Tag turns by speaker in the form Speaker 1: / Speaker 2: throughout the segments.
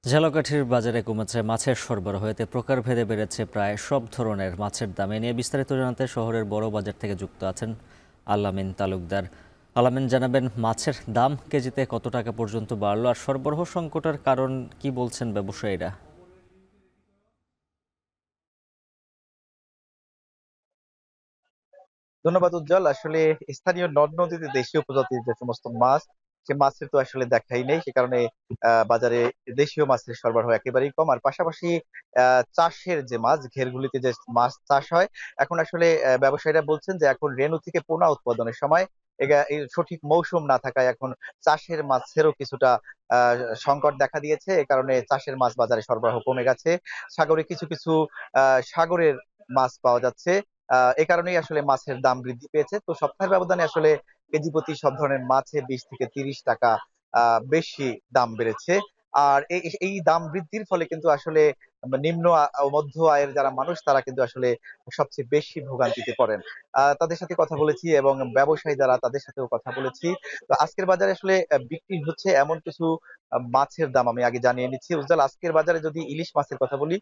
Speaker 1: ঝালকাঠির বাজারে কমেছে মাছের সরবরাহ, এতে প্রকারভেদে বেড়েছে প্রায় সব ধরনের মাছের দাম। এ নিয়ে বিস্তারিত জানাতে শহরের বড় বাজার থেকে যুক্ত আছেন আলামিন তালুকদার। আলামিন, জানাবেন মাছের দাম কেজিতে কত টাকা পর্যন্ত বাড়লো, আর সরবরাহ সংকটের কারণ কি বলছেন ব্যবসায়ীরা?
Speaker 2: ধন্যবাদ উজ্জ্বল। আসলে স্থানীয় নদ নদীতে দেশীয় প্রজাতির যে সমস্ত মাছ, সে মাছের তো আসলে দেখাই নেই। সে কারণে বাজারে দেশীয় মাছের সরবরাহ একেবারেই কম। আর পাশাপাশি চাষের যে মাছ, ঘেরগুলিতে যে মাছ চাষ হয়, এখন আসলে ব্যবসায়ীরা বলছেন যে এখন রেণু থেকে পোনা উৎপাদনের সময় এই সঠিক মৌসুম না থাকায় এখন চাষের মাছেরও কিছুটা আহ সংকট দেখা দিয়েছে। এ কারণে চাষের মাছ বাজারে সরবরাহ কমে গেছে। সাগরে কিছু কিছু সাগরের মাছ পাওয়া যাচ্ছে। এ কারণেই আসলে মাছের দাম বৃদ্ধি পেয়েছে। তো সপ্তাহের ব্যবধানে আসলে কেজি প্রতি সব ধরনের মাছে 20 থেকে 30 টাকা বেশি দাম বেড়েছে। আর এই দাম বৃদ্ধির ফলে কিন্তু আসলে নিম্ন ও মধ্য আয়ের যারা মানুষ, তারা কিন্তু আসলে সবচেয়ে বেশি ভোগান্তিতে পড়েন। তাদের সাথে কথা বলেছি এবং ব্যবসায়ী যারা, তাদের সাথেও কথা বলেছি। তো আজকের বাজারে আসলে বিক্রি হচ্ছে এমন কিছু মাছের দাম আমি আগে জানিয়ে নিচ্ছি। উজ্জ্বল, আজকের বাজারে যদি ইলিশ মাছের কথা বলি,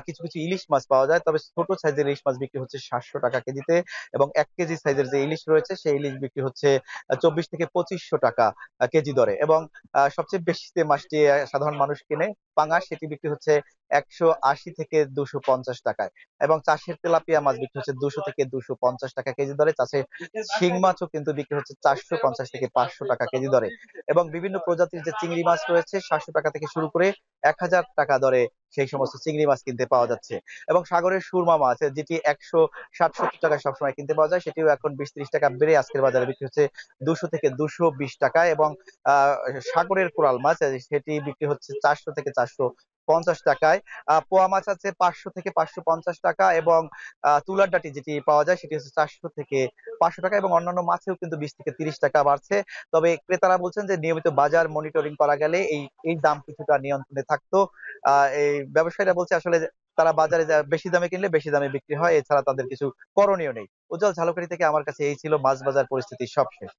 Speaker 2: কিছু কিছু ইলিশ মাছ পাওয়া যায়, তবে ছোট সাইজের ইলিশ মাছ বিক্রি হচ্ছে 700 টাকা কেজিতে। এবং 1 কেজি সাইজের যে ইলিশ রয়েছে, সেই ইলিশ বিক্রি হচ্ছে 24 থেকে 2500 টাকা কেজি দরে। এবং সবচেয়ে বেশি যে মাছটি সাধারণ মানুষ কিনে, পাঙাশ, সেটি বিক্রি হচ্ছে 180 থেকে 250 টাকায়। এবং চাষের তেলাপিয়া মাছ বিক্রি হচ্ছে 200 থেকে 250 টাকা কেজি দরে। চাষের শিং মাছও কিন্তু বিক্রি হচ্ছে 450 থেকে 500 টাকা কেজি দরে। এবং বিভিন্ন প্রজাতির যে চিংড়ি মাছ রয়েছে, 700 টাকা থেকে শুরু করে 1000 টাকা দরে সেই সমস্ত চিংড়ি মাছ কিনতে পাওয়া যাচ্ছে। এবং সাগরের সুরমা মাছ, যেটি 160-170 টাকায় সবসময় কিনতে পাওয়া যায়, সেটিও এখন 20-30 টাকা বেড়ে আজকের বাজারে বিক্রি হচ্ছে 200 থেকে 220 টাকায়। এবং আহ সাগরের কোরাল মাছ, সেটি বিক্রি হচ্ছে 400 থেকে 450 টাকায়। পোয়া মাছ আছে 500 থেকে 550 টাকা। এবং তুলার ডাঁটি যেটি পাওয়া যায়, সেটি হচ্ছে 400 থেকে 500 টাকা। এবং অন্যান্য মাছেও কিন্তু 20 থেকে 30 টাকা বাড়ছে। তবে ক্রেতারা বলছেন যে নিয়মিত বাজার মনিটরিং করা গেলে এই এই দাম কিছুটা নিয়ন্ত্রণে থাকতো। এই ব্যবসায়ীরা বলছে আসলে যে তারা বাজারে বেশি দামে কিনলে বেশি দামে বিক্রি হয়, এছাড়া তাদের কিছু করণীয় নেই। উজ্জ্বল, ঝালকাঠি থেকে আমার কাছে এই ছিল মাছ বাজার পরিস্থিতির সবশেষ।